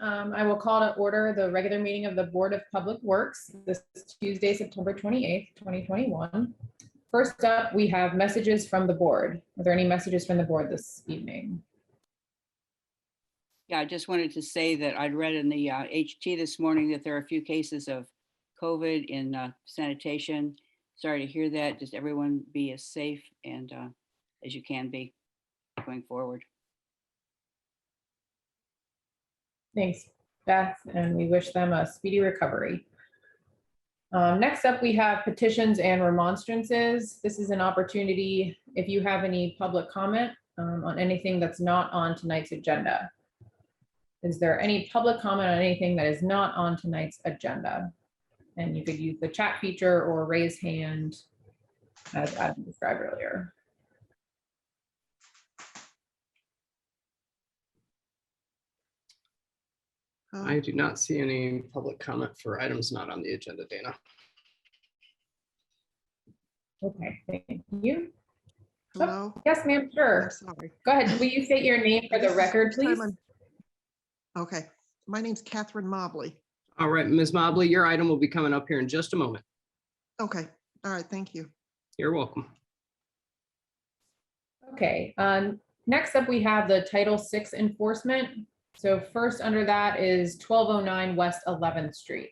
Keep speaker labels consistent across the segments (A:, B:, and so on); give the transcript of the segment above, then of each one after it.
A: I will call to order the regular meeting of the Board of Public Works this Tuesday, September 28th, 2021. First up, we have messages from the board. Are there any messages from the board this evening?
B: Yeah, I just wanted to say that I'd read in the HT this morning that there are a few cases of COVID in sanitation. Sorry to hear that. Just everyone be as safe and as you can be going forward.
A: Thanks, Beth, and we wish them a speedy recovery. Next up, we have petitions and remonstrances. This is an opportunity if you have any public comment on anything that's not on tonight's agenda. Is there any public comment on anything that is not on tonight's agenda? And you could use the chat feature or raise hand as Adam described earlier.
C: I do not see any public comment for items not on the agenda, Dana.
A: Okay, thank you.
D: Hello?
A: Oh, yes, ma'am, sure.
D: I'm sorry.
A: Go ahead. Will you state your name for the record, please?
D: Okay, my name's Catherine Mobley.
C: All right, Ms. Mobley, your item will be coming up here in just a moment.
D: Okay, all right, thank you.
C: You're welcome.
A: Okay, next up we have the Title VI enforcement. So first under that is 1209 West 11th Street.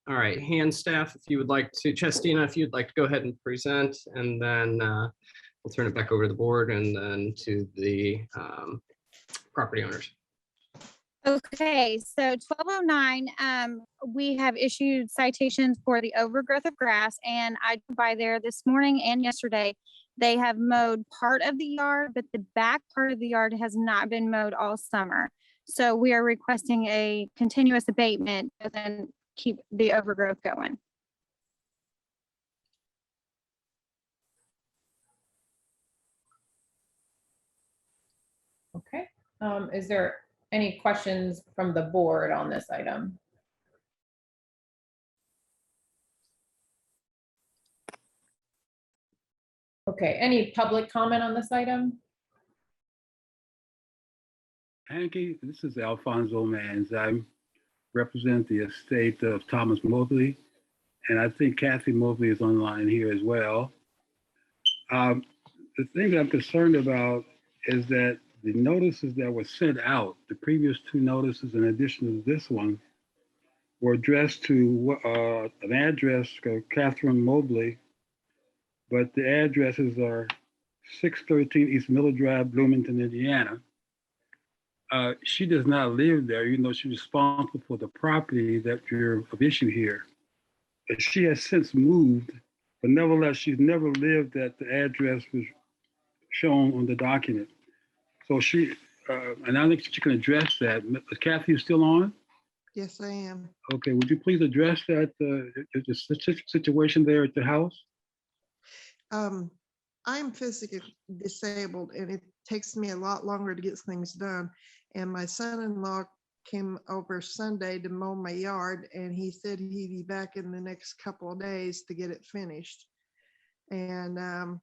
C: All right, hand staff, if you would like to, Chestina, if you'd like to go ahead and present, and then we'll turn it back over to the board and then to the property owners.
E: Okay, so 1209, we have issued citations for the overgrowth of grass, and I drove by there this morning and yesterday. They have mowed part of the yard, but the back part of the yard has not been mowed all summer. So we are requesting a continuous abatement and then keep the overgrowth going.
A: Okay, is there any questions from the board on this item? Okay, any public comment on this item?
F: Hanky, this is Alfonso Mans. I represent the estate of Thomas Mobley, and I think Kathy Mobley is online here as well. The thing that I'm concerned about is that the notices that were sent out, the previous two notices in addition to this one, were addressed to an address of Catherine Mobley, but the addresses are 613 East Miller Drive, Bloomington, Indiana. She does not live there, even though she's responsible for the property that you're of issue here. But she has since moved, but nevertheless, she's never lived at the address was shown on the document. So she, and I think she can address that. Is Kathy still on?
D: Yes, I am.
F: Okay, would you please address that the situation there at the house?
D: I'm physically disabled and it takes me a lot longer to get things done. And my son-in-law came over Sunday to mow my yard and he said he'd be back in the next couple of days to get it finished. And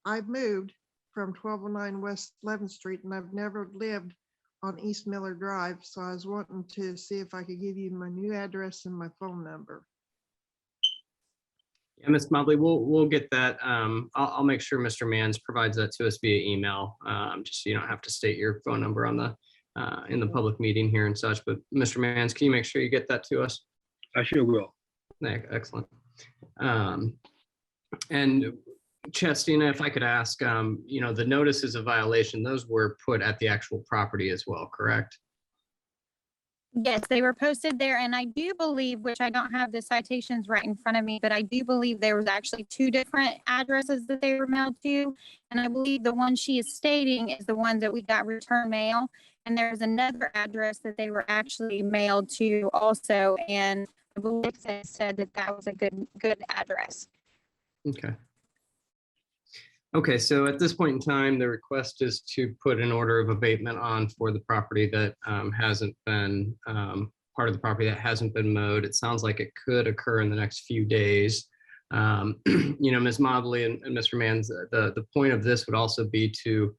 D: I've moved from 1209 West 11th Street and I've never lived on East Miller Drive. So I was wanting to see if I could give you my new address and my phone number.
C: Yeah, Ms. Mobley, we'll get that. I'll make sure Mr. Mans provides that to us via email, just so you don't have to state your phone number on the in the public meeting here and such. But Mr. Mans, can you make sure you get that to us?
F: I sure will.
C: Excellent. And Chestina, if I could ask, you know, the notices of violation, those were put at the actual property as well, correct?
E: Yes, they were posted there, and I do believe, which I don't have the citations right in front of me, but I do believe there was actually two different addresses that they were mailed to. And I believe the one she is stating is the one that we got return mail. And there's another address that they were actually mailed to also. And I believe they said that that was a good address.
C: Okay. Okay, so at this point in time, the request is to put an order of abatement on for the property that hasn't been, part of the property that hasn't been mowed. It sounds like it could occur in the next few days. You know, Ms. Mobley and Mr. Mans, the point of this would also be to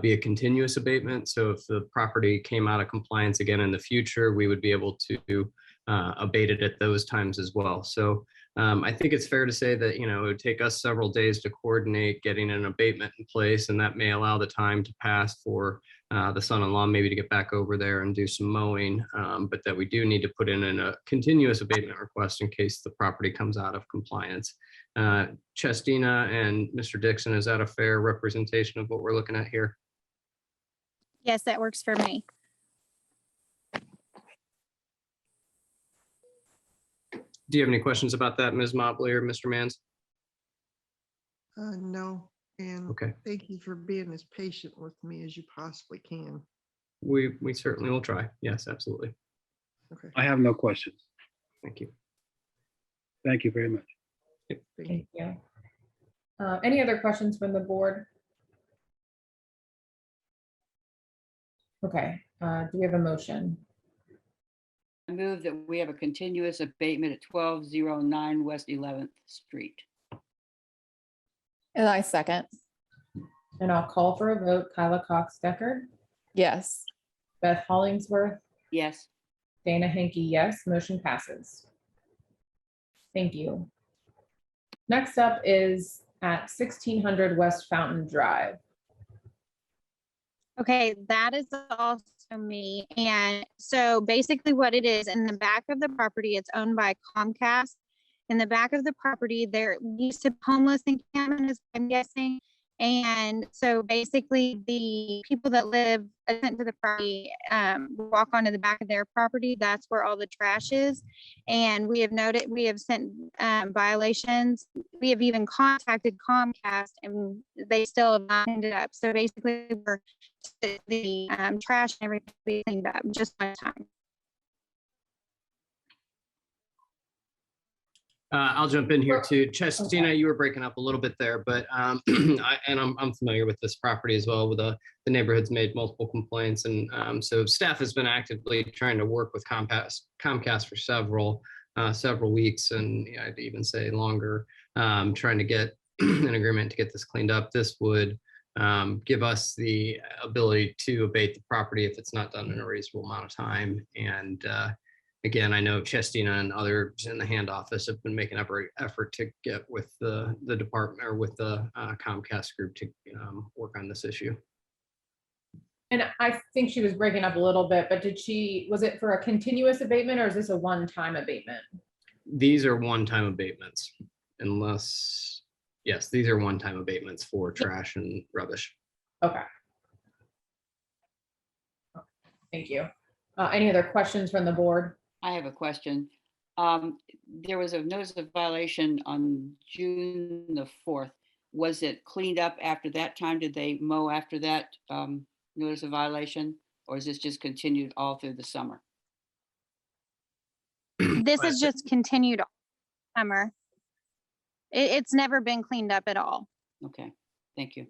C: be a continuous abatement. So if the property came out of compliance again in the future, we would be able to abate it at those times as well. So I think it's fair to say that, it would take us several days to coordinate getting an abatement in place, and that may allow the time to pass for the son-in-law maybe to get back over there and do some mowing, but that we do need to put in a continuous abatement request in case the property comes out of compliance. Chestina and Mr. Dixon, is that a fair representation of what we're looking at here?
E: Yes, that works for me.
C: Do you have any questions about that, Ms. Mobley or Mr. Mans?
D: No, and
C: Okay,
D: thank you for being as patient with me as you possibly can.
C: we certainly will try. Yes, absolutely.
D: Okay,
F: I have no questions.
C: Thank you.
F: Thank you very much.
D: thank you.
A: Thank you. Any other questions from the board? Okay, do we have a motion?
B: I move that we have a continuous abatement at 1209 West 11th Street.
G: And I second.
A: And I'll call for a vote. Kyla Cox Decker,
G: Yes.
A: Beth Hollingsworth,
B: Yes.
A: Dana Henke, yes. Motion passes. Thank you. Next up is at 1600 West Fountain Drive.
E: Okay, that is also me. And so basically what it is, in the back of the property, it's owned by Comcast. In the back of the property, there used to be homeless encampment, is what I'm guessing. And so basically the people that live adjacent to the property walk onto the back of their property. That's where all the trash is. And we have noted, we have sent violations. We have even contacted Comcast and they still have not ended up. So basically we're the trash and everything we cleaned up just one time.
C: I'll jump in here too. Chestina, you were breaking up a little bit there, but I'm familiar with this property as well. With the neighborhood's made multiple complaints, and so staff has been actively trying to work with Comcast for several weeks, and I'd even say longer, trying to get an agreement to get this cleaned up. This would give us the ability to abate the property if it's not done in a reasonable amount of time. And again, I know Chestina and others in the hand office have been making every effort to get with the department or with the Comcast group to work on this issue.
A: And I think she was breaking up a little bit, but was it for a continuous abatement or is this a one-time abatement?
C: These are one-time abatements, unless, yes, these are one-time abatements for trash and rubbish.
A: Okay. Thank you. Any other questions from the board?
B: I have a question. There was a notice of violation on June the 4th. Was it cleaned up after that time? Did they mow after that notice of violation? Or is this just continued all through the summer?
E: This is just continued all summer. It's never been cleaned up at all.
B: Okay, thank you.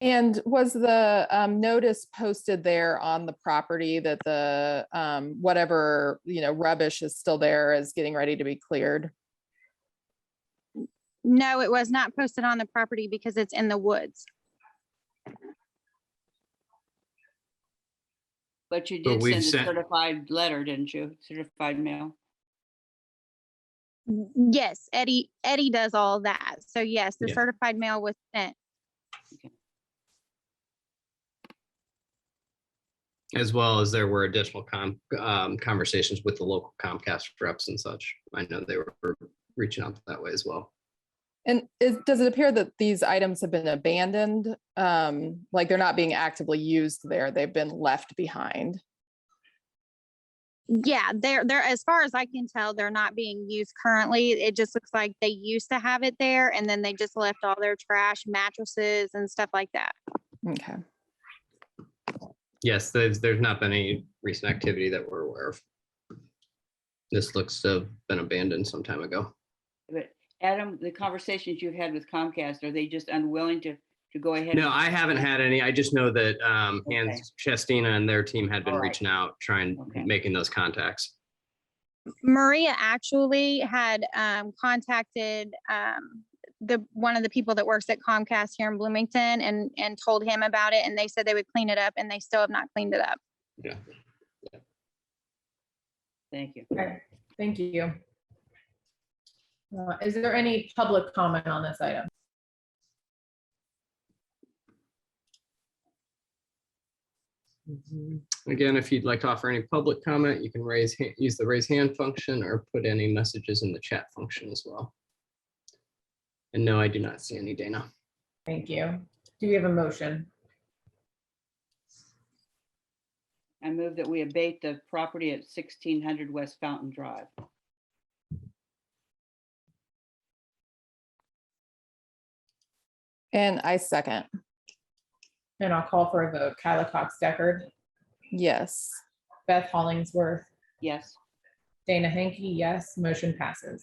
G: And was the notice posted there on the property that the whatever, rubbish is still there is getting ready to be cleared?
E: No, it was not posted on the property because it's in the woods.
B: But you
C: But
B: did
C: we've
B: send a
C: sent-
B: certified letter, didn't you? Certified mail?
E: Yes, Eddie does all that. So yes, the
C: Yeah.
E: certified mail was sent.
C: As well as there were additional conversations with the local Comcast reps and such. I know they were reaching out that way as well.
G: And does it appear that these items have been abandoned? Like they're not being actively used there, they've been left behind?
E: Yeah, they're as far as I can tell, they're not being used currently. It just looks like they used to have it there and then they just left all their trash, mattresses and stuff like that.
G: Okay.
C: Yes, there's not been any recent activity that we're aware of. This looks to have been abandoned some time ago.
B: But Adam, the conversations you've had with Comcast, are they just unwilling to go ahead?
C: No, I haven't had any. I just know that Hans Chestina and their team had been
B: All right.
C: reaching out, making those contacts.
E: Maria actually had contacted one of the people that works at Comcast here in Bloomington and told him about it, and they said they would clean it up, and they still have not cleaned it up.
C: Yeah.
B: Thank you.
A: Okay, thank you. Is there any public comment on this item?
C: Again, if you'd like to offer any public comment, you can use the raise hand function or put any messages in the chat function as well. And no, I do not see any, Dana.
A: Thank you. Do we have a motion?
B: I move that we abate the property at 1600 West Fountain Drive.
G: And I second.
A: And I'll call for a vote. Kyla Cox Deckard,
G: Yes.
A: Beth Hollingsworth,
B: Yes.
A: Dana Henke, yes, motion passes.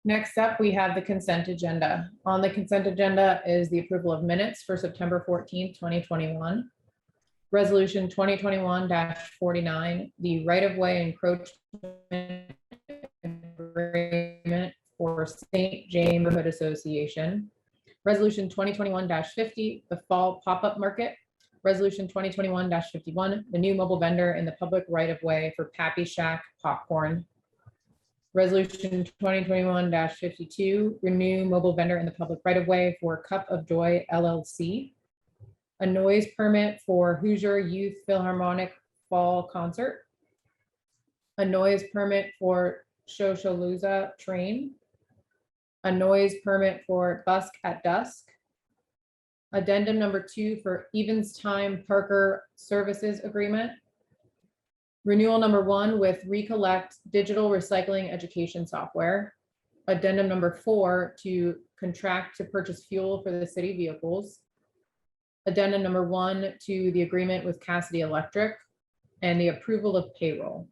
A: Next up, we have the consent agenda. On the consent agenda is the approval of minutes for September 14th, 2021. Resolution 2021-49, the right-of-way encroachment agreement for St. James Neighborhood Association. Resolution 2021-50, the fall pop-up market. Resolution 2021-51, the new mobile vendor in the public right-of-way for Pappy Shack Popcorn. Resolution 2021-52, renew mobile vendor in the public right-of-way for Cup of Joy LLC. A noise permit for Hoosier Youth Philharmonic Fall Concert. A noise permit for Shoshalooza Train. A noise permit for Busk at Dusk. Addendum number 2 for Evenstime Parker Services Agreement. Renewal number 1 with Recollect Digital Recycling Education Software. Addendum number 4 to contract to purchase fuel for the city vehicles. Addendum number 1 to the agreement with Cassidy Electric, and the approval of payroll.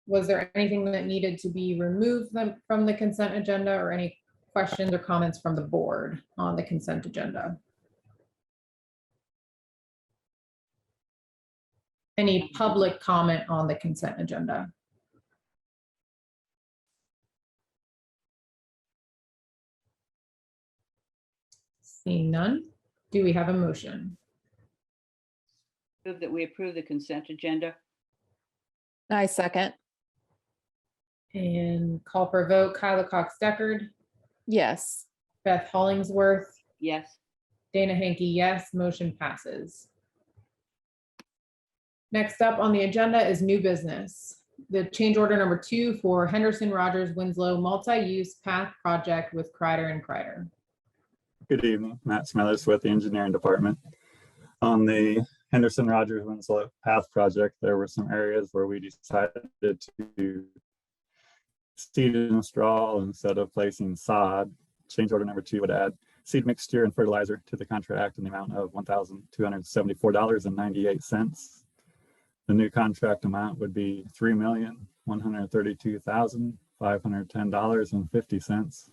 A: Was there anything that needed to be removed from the consent agenda, or any questions or comments from the board on the consent agenda? Any public comment on the consent agenda? Seeing none, do we have a motion?
B: Move that we approve the consent agenda.
G: I second.
A: And call for a vote. Kyla Cox Deckard,
G: Yes.
A: Beth Hollingsworth,
B: Yes.
A: Dana Henke, yes, motion passes. Next up on the agenda is new business. The change order number 2 for Henderson Rogers Winslow multi-use path project with Kreider and Kreider.
H: Good evening, Matt Smethers with the engineering department. On the Henderson Rogers Winslow Path project, there were some areas where we decided to seed and straw instead of placing sod. Change order number 2 would add seed mixture and fertilizer to the contract in the amount of $1,274.98. The new contract amount would be $3,132,510.50.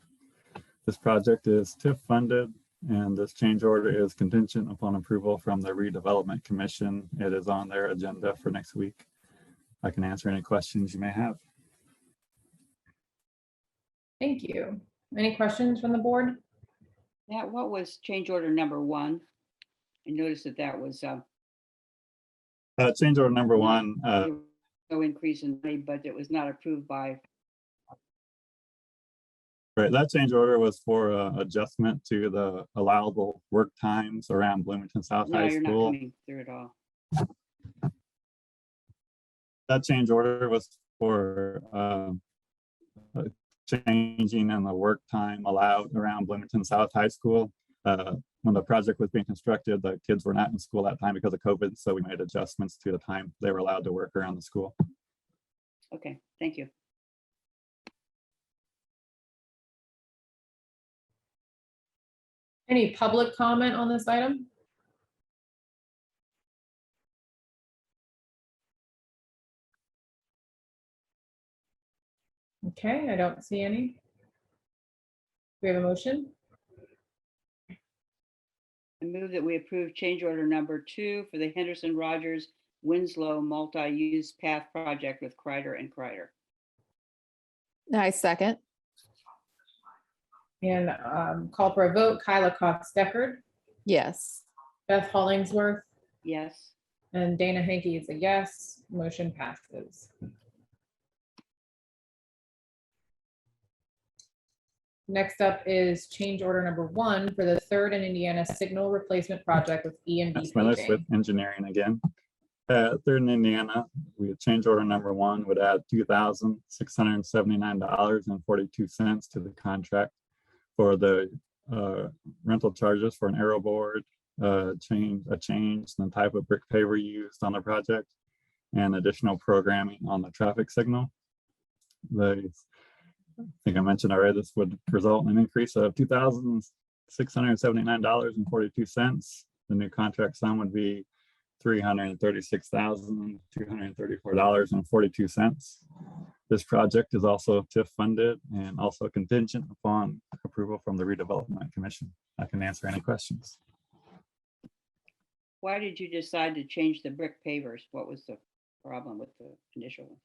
H: This project is TIF funded, and this change order is contingent upon approval from the Redevelopment Commission. It is on their agenda for next week. I can answer any questions you may have.
A: Thank you. Any questions from the board?
B: Matt, what was change order number 1? I noticed that was
H: Change order number 1,
B: no increase in money, but it was not approved by.
H: right, that change order was for adjustment to the allowable work times around Bloomington South
B: No,
H: High
B: you're not
H: School.
B: coming through at all.
H: That change order was for changing in the work time allowed around Bloomington South High School. When the project was being constructed, the kids were not in school that time because of COVID, so we made adjustments to the time they were allowed to work around the school.
B: Okay, thank you.
A: Any public comment on this item? Okay, I don't see any. We have a motion.
B: I move that we approve change order number 2 for the Henderson Rogers Winslow multi-use path project with Kreider and Kreider.
G: I second.
A: And call for a vote. Kyla Cox Deckard,
G: Yes.
A: Beth Hollingsworth,
B: Yes.
A: and Dana Hankey is a yes. Motion passes. Next up is change order number 1 for the 3rd and Indiana signal replacement project with E&B
H: Matt Smithers with
A: paving.
H: engineering again. Third in Indiana, we had change order number 1 would add $2,679.42 to the contract for the rental charges for an aero board, change in the type of brick paver used on the project, and additional programming on the traffic signal. I think I mentioned already, this would result in an increase of $2,679.42. The new contract sum would be $336,234.42. This project is also TIF funded and also contingent upon approval from the Redevelopment Commission. I can answer any questions.
B: Why did you decide to change the brick pavers? What was the problem with the initial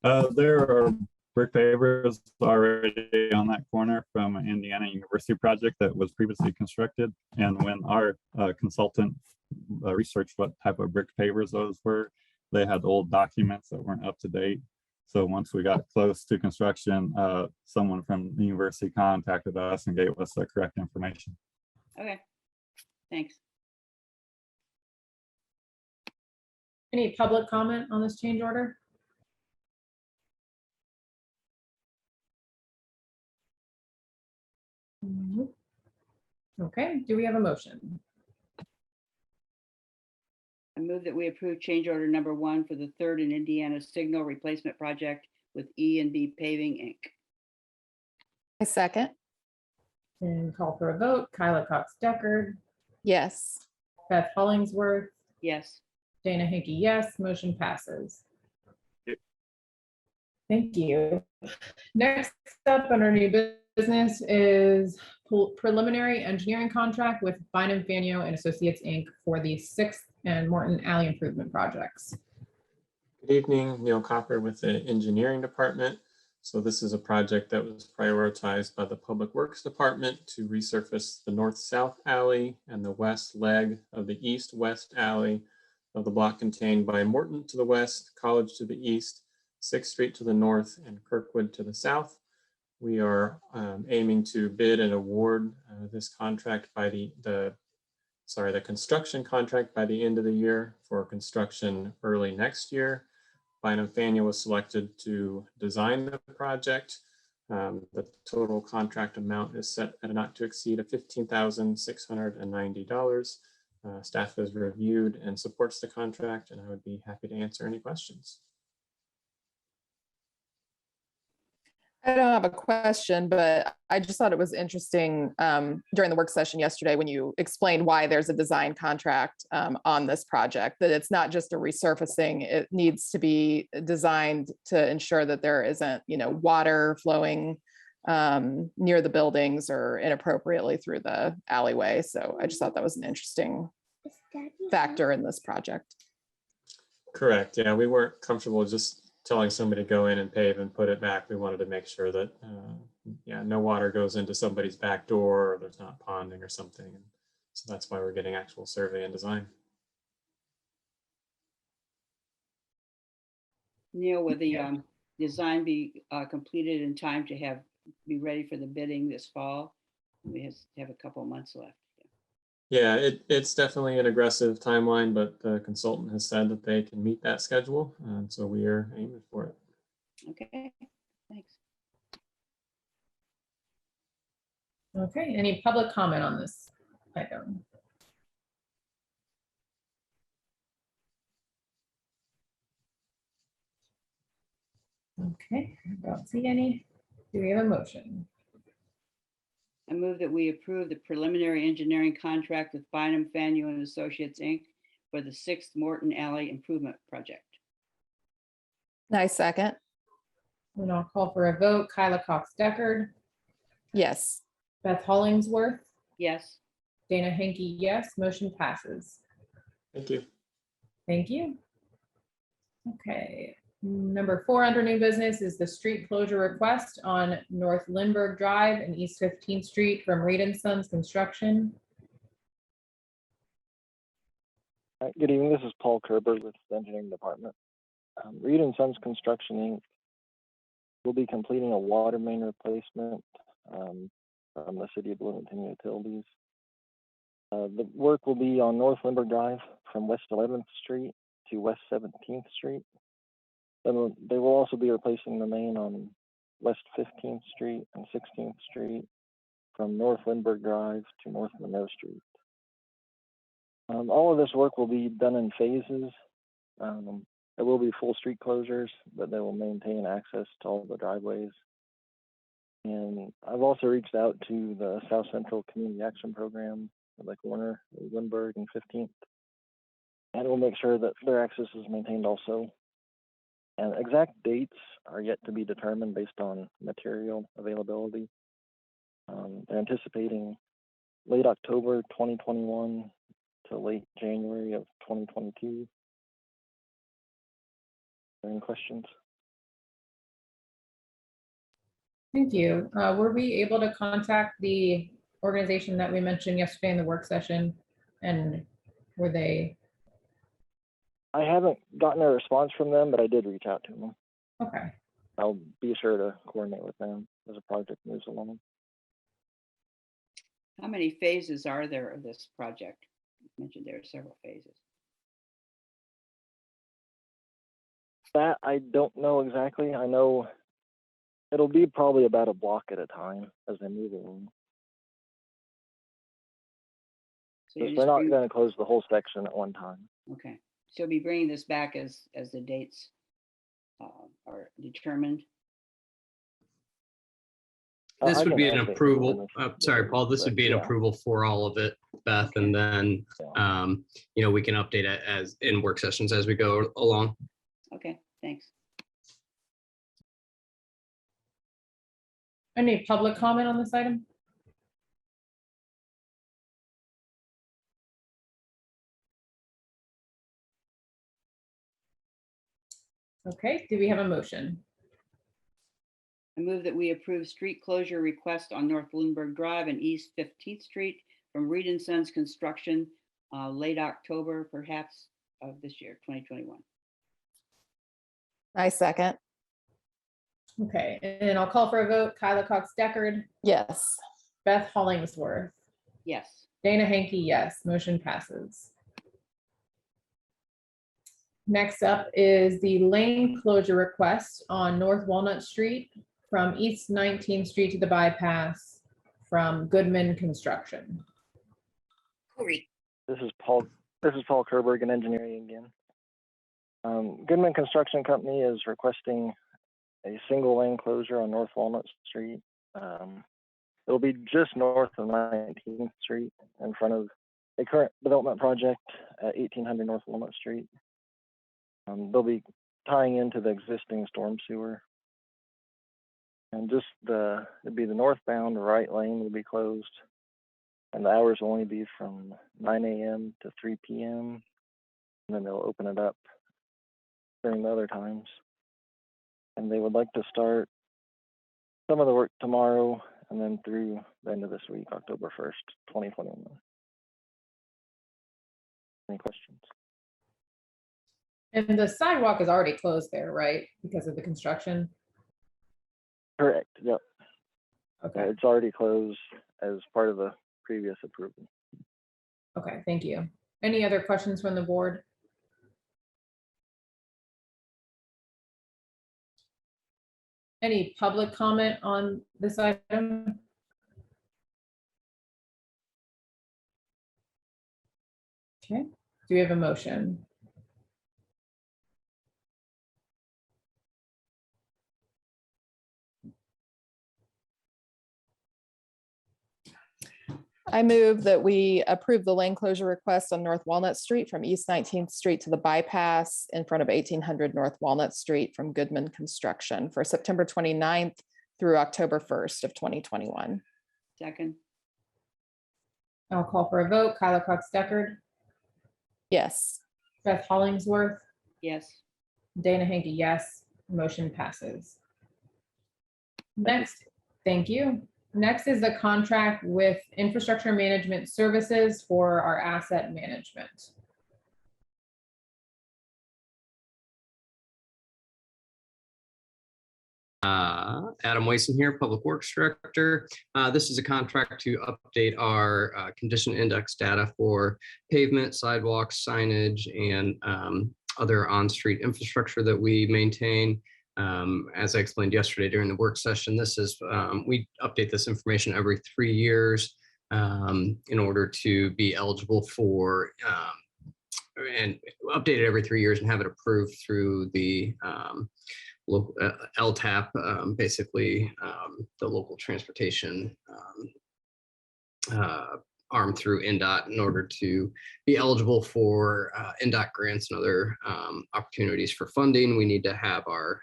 B: one?
H: There are brick pavers already on that corner from Indiana University project that was previously constructed. And when our consultant researched what type of brick pavers those were, they had old documents that weren't up to date. So once we got close to construction, someone from the university contacted us and gave us the correct information.
B: Okay, thanks.
A: Any public comment on this change order? Nope. Okay, do we have a motion?
B: I move that we approve change order number 1 for the 3rd and Indiana signal replacement project with E&B Paving, Inc.
G: I second.
A: And call for a vote. Kyla Cox Deckard,
G: Yes.
A: Beth Hollingsworth,
B: Yes.
A: Dana Hickey, yes. Motion passes.
H: Yep.
A: Thank you. Next up under new business is preliminary engineering contract with Bynum, Fano and Associates, Inc. for the 6th and Morton Alley improvement projects.
I: Good evening, Neil Copper with the engineering department. So this is a project that was prioritized by the Public Works Department to resurface the north-south alley and the west leg of the east-west alley of the block contained by Morton to the west, College to the east, 6th Street to the north, and Kirkwood to the south. We are aiming to bid and award this contract by the construction contract by the end of the year for construction early next year. Bynum Fano was selected to design the project. The total contract amount is set at a not to exceed of $15,690. Staff has reviewed and supports the contract, and I would be happy to answer any questions.
G: I don't have a question, but I just thought it was interesting during the work session yesterday when you explained why there's a design contract on this project, that it's not just a resurfacing. It needs to be designed to ensure that there isn't, water flowing near the buildings or inappropriately through the alleyway. So I just thought that was an interesting factor in this project.
I: Correct. Yeah, we weren't comfortable just telling somebody to go in and pave and put it back. We wanted to make sure that no water goes into somebody's back door or there's not ponding or something. And so that's why we're getting actual survey and design.
B: Neil, will the design be completed in time to be ready for the bidding this fall? We have a couple of months left.
I: Yeah, it's definitely an aggressive timeline, but the consultant has said that they can meet that schedule. And so we are aiming for it.
B: Okay, thanks.
A: Okay, any public comment on this item? Okay, I don't see any. Do we have a motion?
B: I move that we approve the preliminary engineering contract with Bynum, Fano and Associates, Inc. for the 6th Morton Alley improvement project.
G: I second.
A: And I'll call for a vote. Kyla Cox Deckard,
G: Yes.
A: Beth Hollingsworth,
B: Yes.
A: Dana Hankey, yes. Motion passes.
I: Thank you.
A: Thank you. Okay, Number 4 under new business is the street closure request on North Lindbergh Drive and East 15th Street from Reed and Sons Construction.
J: Good evening, this is Paul Kerber with the Engineering Department. Reed and Sons Construction Inc. will be completing a water main replacement from the City of Bloomington Utilities. The work will be on North Lindbergh Drive from West 11th Street to West 17th Street. Then they will also be replacing the main on West 15th Street and 16th Street from North Lindbergh Drive to North Monroe Street. All of this work will be done in phases. There will be full street closures, but they will maintain access to all the driveways. And I've also reached out to the South Central Community Action Program at the corner of Lindbergh and 15th. And we'll make sure that their access is maintained also. And exact dates are yet to be determined based on material availability. They're anticipating late October 2021 to late January of 2022. Any questions?
A: Thank you. Were we able to contact the organization that we mentioned yesterday in the work session? And were they?
J: I haven't gotten a response from them, but I did reach out to them.
A: Okay.
J: I'll be sure to coordinate with them as the project moves along.
B: How many phases are there of this project? You mentioned there are several phases.
J: That I don't know exactly. I know it'll be probably about a block at a time as they move along.
B: So you're
J: They're
B: just
J: not
B: bring-
J: going to close the whole section at one time.
B: Okay, so you'll be bringing this back as the dates are determined.
C: This
J: I
C: would
J: can
C: be an
J: update you
C: approval.
J: when this-
C: Sorry, Paul, this would be an
J: yeah.
C: approval for all of it, Beth, and then,
J: Yeah.
C: we can update it as in work sessions as we go along.
B: Okay, thanks.
A: Any public comment on this item? Okay, do we have a motion?
B: I move that we approve street closure request on North Lindbergh Drive and East 15th Street from Reed and Sons Construction, late October, perhaps, of this year, 2021.
G: I second.
A: Okay, and I'll call for a vote. Kyla Cox Deckard,
G: Yes.
A: Beth Hollingsworth,
B: Yes.
A: Dana Hankey, yes, motion passes. Next up is the lane closure request on North Walnut Street from East 19th Street to the bypass from Goodman Construction.
J: This is Paul Kerberg in engineering again. Goodman Construction Company is requesting a single lane closure on North Walnut Street. It'll be just north of 19th Street in front of a current development project at 1800 North Walnut Street. They'll be tying into the existing storm sewer. And just it'd be the northbound right lane will be closed. And the hours will only be from 9 a.m. to 3 p.m. And then they'll open it up during the other times. And they would like to start some of the work tomorrow and then through the end of this week, October 1st, 2021. Any questions?
A: And the sidewalk is already closed there, right? Because of the construction?
J: Correct, yep.
A: Okay,
J: It's already closed as part of the previous approval.
A: okay, thank you. Any other questions from the board? Any public comment on this item? Okay, do we have a motion?
G: I move that we approve the lane closure request on North Walnut Street from East 19th Street to the bypass in front of 1800 North Walnut Street from Goodman Construction for September 29th through October 1st of 2021.
B: Second.
A: I'll call for a vote. Kyla Cox Deckard,
G: Yes.
A: Beth Hollingsworth,
B: Yes.
A: Dana Hankey, yes. Motion passes. Next, thank you. Next is the contract with Infrastructure Management Services for our asset management.
C: Adam Wason here, Public Works Director. This is a contract to update our condition index data for pavement, sidewalks, signage, and other on-street infrastructure that we maintain. As I explained yesterday during the work session, this is we update this information every 3 years in order to be eligible for and update it every 3 years and have it approved through the local LTAP, basically the local transportation arm through NDOT in order to be eligible for NDOT grants and other opportunities for funding. We need to have our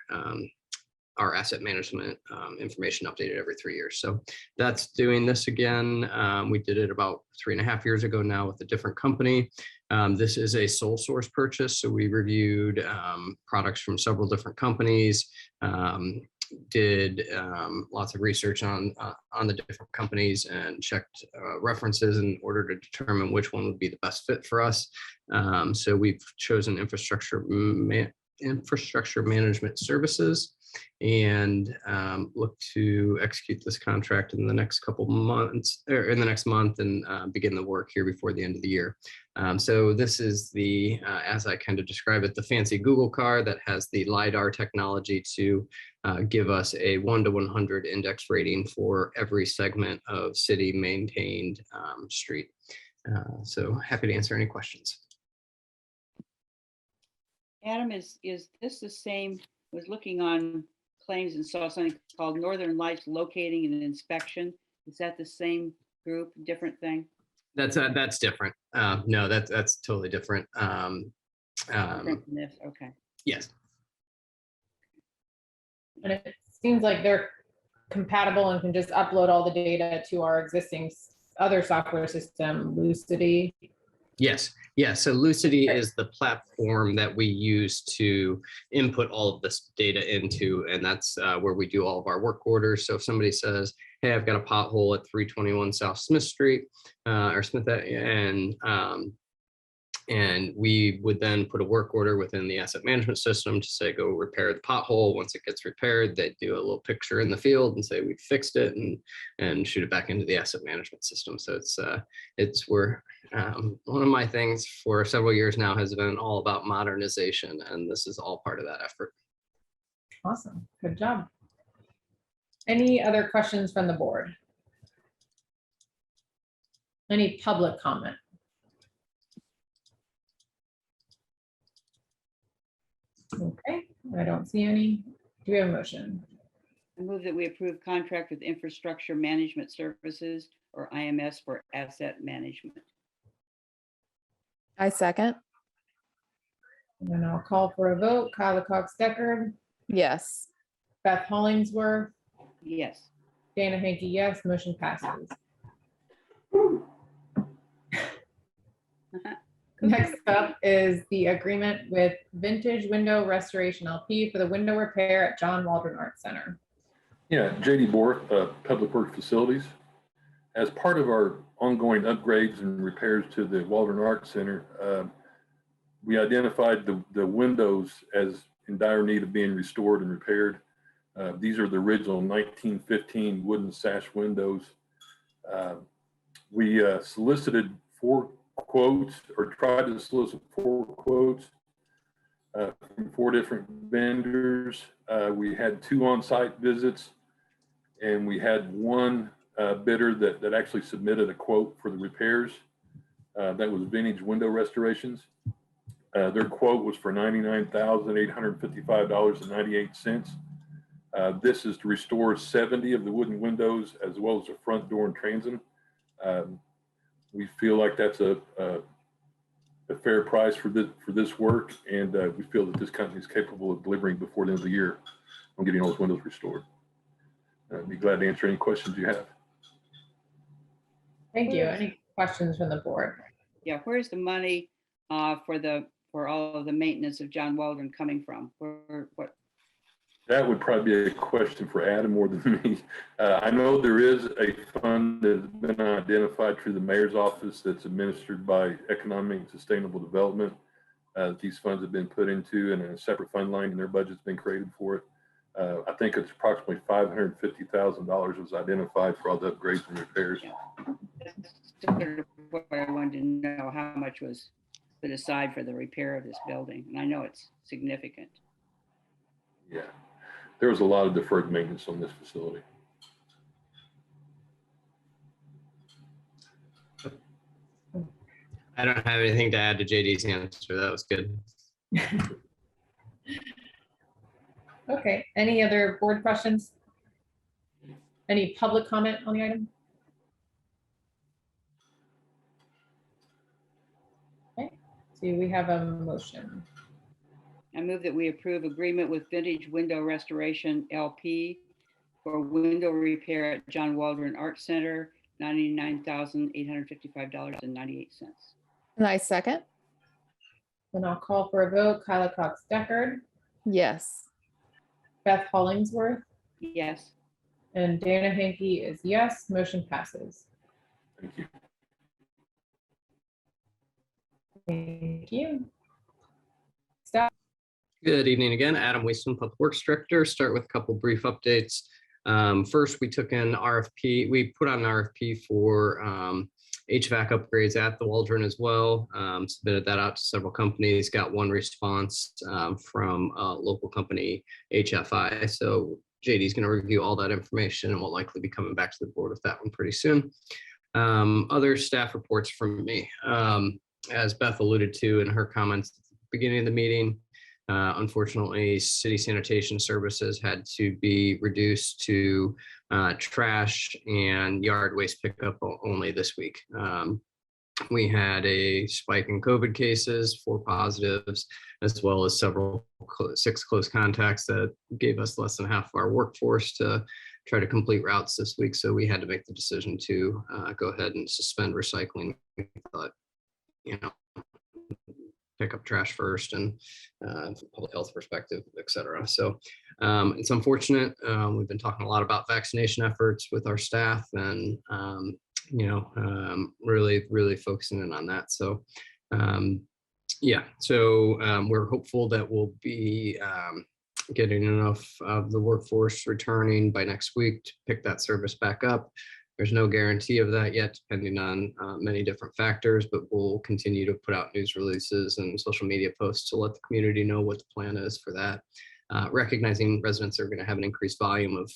C: asset management information updated every 3 years. So that's doing this again. We did it about 3.5 years ago now with a different company. This is a sole source purchase. So we reviewed products from several different companies, did lots of research on the different companies and checked references in order to determine which one would be the best fit for us. So we've chosen Infrastructure Management Services and look to execute this contract in the next couple months, or in the next month, and begin the work here before the end of the year. So this is the, as I kind of describe it, the fancy Google car that has the LiDAR technology to give us a 1 to 100 index rating for every segment of city maintained street. So happy to answer any questions.
B: Adam, is this the same? I was looking on claims and saw something called Northern Lights Locating and Inspection. Is that the same group, different thing?
C: That's different. No, that's totally different.
B: Different than this, okay.
C: Yes.
A: And it seems like they're compatible and can just upload all the data to our existing other software system, Lucidity.
C: Yes. Yeah. So Lucidity is the platform that we use to input all of this data into, and that's where we do all of our work orders. So if somebody says, "Hey, I've got a pothole at 321 South Smith Street," or Smith, and we would then put a work order within the asset management system to say, go repair the pothole. Once it gets repaired, they do a little picture in the field and say we fixed it, and shoot it back into the asset management system. So it's where one of my things for several years now has been all about modernization, and this is all part of that effort.
A: Awesome, good job. Any other questions from the board? Any public comment? Okay, I don't see any. Do we have a motion?
B: I move that we approve contract with Infrastructure Management Services, or IMS, for asset management.
G: I second.
A: And then I'll call for a vote. Kyla Cox-Deckard,
G: Yes.
A: Beth Hollingsworth,
B: Yes.
A: Dana Hankey, yes. Motion passes. Next up is the agreement with Vintage Window Restoration LP for the window repair at John Waldron Art Center.
K: Yeah, JD Borth, Public Works Facilities. As part of our ongoing upgrades and repairs to the Waldron Art Center, we identified the windows as in dire need of being restored and repaired. These are the original 1915 wooden sash windows. We solicited 4 quotes, or tried to solicit 4 quotes from 4 different vendors. We had 2 on-site visits, and we had 1 bidder that actually submitted a quote for the repairs. That was Vintage Window Restorations. Their quote was for $99,855.98. This is to restore 70 of the wooden windows as well as the front door and transom. We feel like that's a fair price for this work, and we feel that this company is capable of delivering before the end of the year on getting all those windows restored. I'd be glad to answer any questions you have.
A: Thank you. Any questions from the board?
B: Yeah, where's the money for the for all of the maintenance of John Waldron coming from? What?
K: That would probably be a question for Adam more than me. I know there is a fund that has been identified through the mayor's office that's administered by Economic and Sustainable Development. These funds have been put into, and a separate fund line in their budget's been created for it. I think it's approximately $550,000 was identified for all the upgrades and repairs.
B: Sort of what I wanted to know, how much was put aside for the repair of this building? And I know it's significant.
K: Yeah, there was a lot of deferred maintenance on this facility.
C: I don't have anything to add to JD's answer. That was good.
A: Okay, any other board questions? Any public comment on the item? Okay, do we have a motion?
B: I move that we approve agreement with Vintage Window Restoration LP for window repair at John Waldron Art Center, $99,855.98.
G: And I second.
A: Then I'll call for a vote. Kyla Cox Deckard,
G: Yes.
A: Beth Hollingsworth,
B: Yes.
A: and Dana Hankey is yes. Motion passes.
K: Thank you.
A: Thank you. Staff.
C: Good evening again. Adam Weisman, Public Works Director. Start with a couple brief updates. First, we took an RFP. We put on an RFP for HVAC upgrades at the Waldron as well. Submitted that out to several companies. Got one response from a local company, HFI. So JD's going to review all that information and will likely be coming back to the board with that one pretty soon. Other staff reports from me. As Beth alluded to in her comments at the beginning of the meeting, unfortunately, city sanitation services had to be reduced to trash and yard waste pickup only this week. We had a spike in COVID cases, 4 positives, as well as 6 close contacts that gave us less than half of our workforce to try to complete routes this week. So we had to make the decision to go ahead and suspend recycling. We thought, pick up trash first and from a public health perspective, et cetera. So it's unfortunate. We've been talking a lot about vaccination efforts with our staff and, really focusing in on that. So we're hopeful that we'll be getting enough of the workforce returning by next week to pick that service back up. There's no guarantee of that yet, depending on many different factors, but we'll continue to put out news releases and social media posts to let the community know what the plan is for that. Recognizing residents are going to have an increased volume of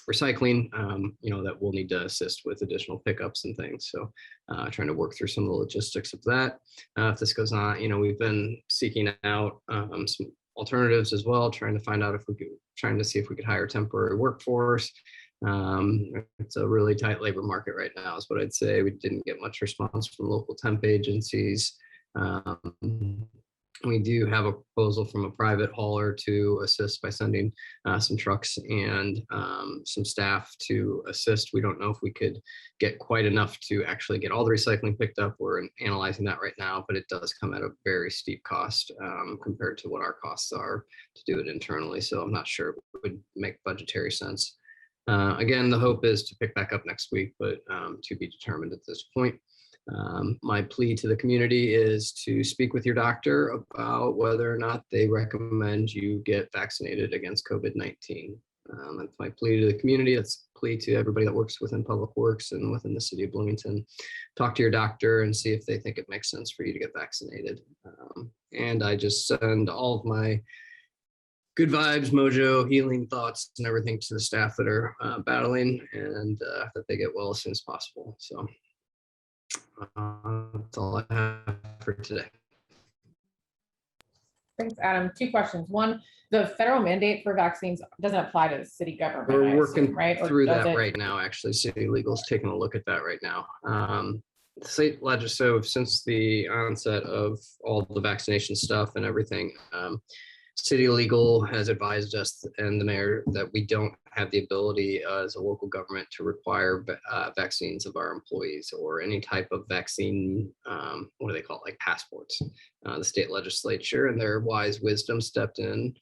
C: recycling, that we'll need to assist with additional pickups and things. So trying to work through some of the logistics of that. If this goes on, we've been seeking out some alternatives as well, trying to see if we could hire temporary workforce. It's a really tight labor market right now is what I'd say. We didn't get much response from local temp agencies. We do have a proposal from a private hauler to assist by sending some trucks and some staff to assist. We don't know if we could get quite enough to actually get all the recycling picked up. We're analyzing that right now, but it does come at a very steep cost compared to what our costs are to do it internally. So I'm not sure it would make budgetary sense. Again, the hope is to pick back up next week, but to be determined at this point. My plea to the community is to speak with your doctor about whether or not they recommend you get vaccinated against COVID-19. That's my plea to the community. That's a plea to everybody that works within Public Works and within the city of Bloomington. Talk to your doctor and see if they think it makes sense for you to get vaccinated. And I just send all of my good vibes, mojo, healing thoughts, and everything to the staff that are battling, and that they get well as soon as possible. So that's all I have for today.
A: Thanks, Adam. 2 questions. One, the federal mandate for vaccines doesn't apply to the city government. I
C: We're
A: assume,
C: working
A: right? Or
C: through
A: does
C: that
A: it?
C: right now. Actually, City Legal's taking a look at that right now. State legislative, since the onset of all the vaccination stuff and everything, city legal has advised us and the mayor that we don't have the ability as a local government to require vaccines of our employees or any type of vaccine, what do they call it, like passports. The state legislature and their wise wisdom stepped in.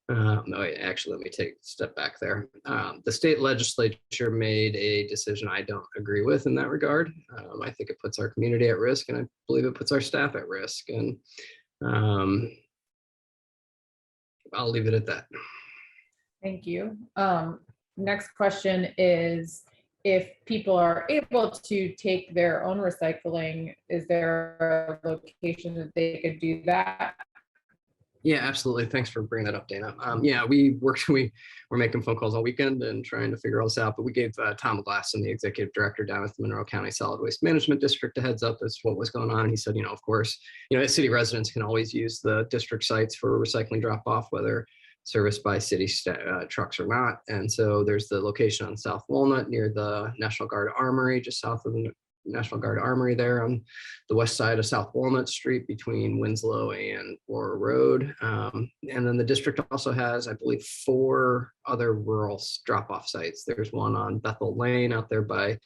C: No, wait, actually, let me take a step back there. The state legislature made a decision I don't agree with in that regard. I think it puts our community at risk, and I believe it puts our staff at risk. And I'll leave it at that.
A: Thank you. Next question is, if people are able to take their own recycling, is there a location that they could do that?
C: Yeah, absolutely. Thanks for bringing that up, Dana. Yeah, we were making phone calls all weekend and trying to figure all this out, but we gave Tom Glasson, the executive director down at the Monroe County Solid Waste Management District, a heads up as to what was going on. And he said, of course, city residents can always use the district sites for recycling drop off, whether serviced by city trucks or not. And so there's the location on South Walnut near the National Guard Armory, just south of the National Guard Armory there on the west side of South Walnut Street between Winslow and Aurora Road. And then the district also has, I believe, 4 other rural drop-off sites. There's one on Bethel Lane out there by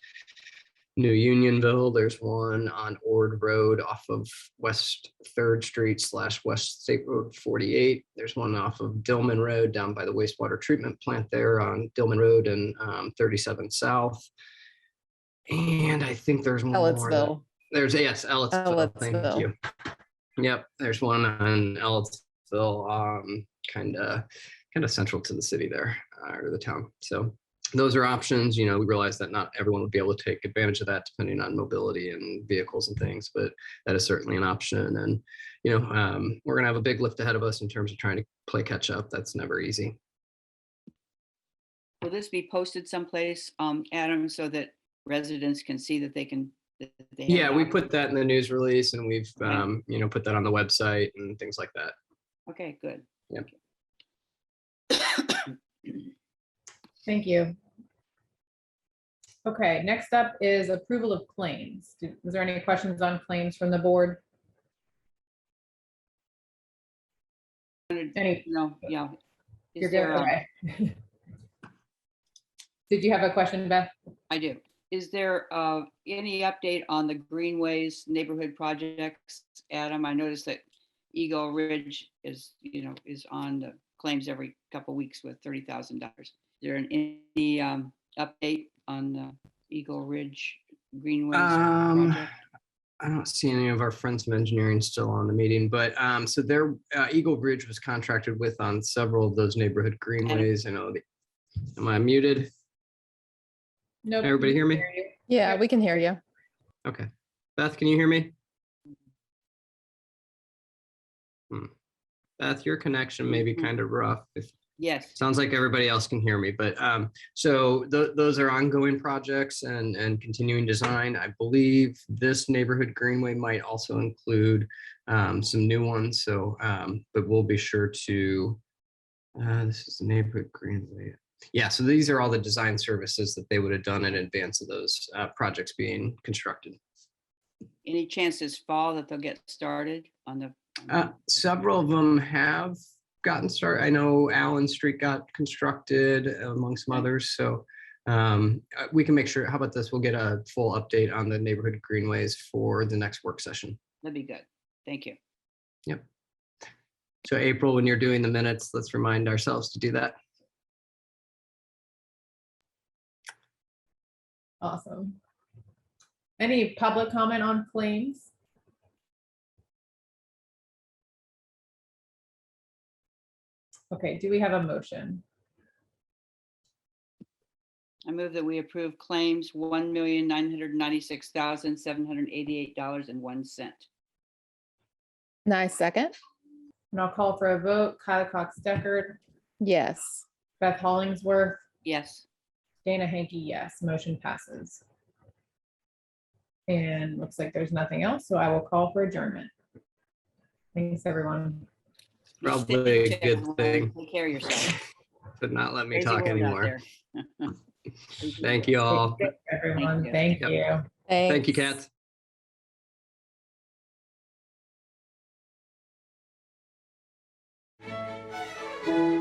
C: New Unionville. There's one on Ord Road off of West 3rd Street / West State Road 48. There's one off of Dillman Road down by the wastewater treatment plant there on Dillman Road and 37 South. And I think there's one
G: Ellettsville.
C: There's, yes, Ellettsville. Thank you. Yep, there's one on Ellettsville, kind of central to the city there, or the town. So those are options. We realize that not everyone would be able to take advantage of that depending on mobility and vehicles and things, but that is certainly an option. And, we're going to have a big lift ahead of us in terms of trying to play catch up. That's never easy.
B: Will this be posted someplace, Adam, so that residents can see that they can?
C: Yeah, we put that in the news release, and we've put that on the website and things like that.
B: Okay, good.
C: Yep.
A: Thank you. Okay, next up is approval of claims. Was there any questions on claims from the board? Any?
B: No, yeah.
A: You're good. Okay. Did you have a question, Beth?
B: I do. Is there any update on the Greenways neighborhood projects, Adam? I noticed that Eagle Ridge is on the claims every couple of weeks with $30,000. Is there any update on the Eagle Ridge Greenways project?
C: I don't see any of our friends from engineering still on the meeting, but so their Eagle Ridge was contracted with on several of those neighborhood greenways. Am I muted?
A: Nope.
C: Everybody hear me?
G: Yeah, we can hear you.
C: Okay. Beth, can you hear me? Beth, your connection may be kind of rough.
B: Yes.
C: Sounds like everybody else can hear me, but so those are ongoing projects and continuing design. I believe this neighborhood greenway might also include some new ones. So, but we'll be sure to, this is the neighborhood greenway. Yeah, so these are all the design services that they would have done in advance of those projects being constructed.
B: Any chance this fall that they'll get started on the?
C: Several of them have gotten started. I know Allen Street got constructed among some others. So we can make sure, how about this? We'll get a full update on the neighborhood greenways for the next work session.
B: That'd be good. Thank you.
C: Yep. So April, when you're doing the minutes, let's remind ourselves to do that.
A: Awesome. Any public comment on claims? Okay, do we have a motion?
B: I move that we approve claims $1,996,788.01.
G: Nice second.
A: And I'll call for a vote. Kyle Cox Deckard,
G: Yes.
A: Beth Hollingsworth,
B: Yes.
A: Dana Hankey, yes. Motion passes. And looks like there's nothing else, so I will call for adjournment. Thanks, everyone.
C: Probably a good thing.
B: Take care of yourself.
C: To not let me
B: Crazy
C: talk
B: world out
C: anymore.
B: there.
C: Thank you all.
A: Everyone,
B: Thank
A: thank you.
C: Thank you, Kat.
K: you.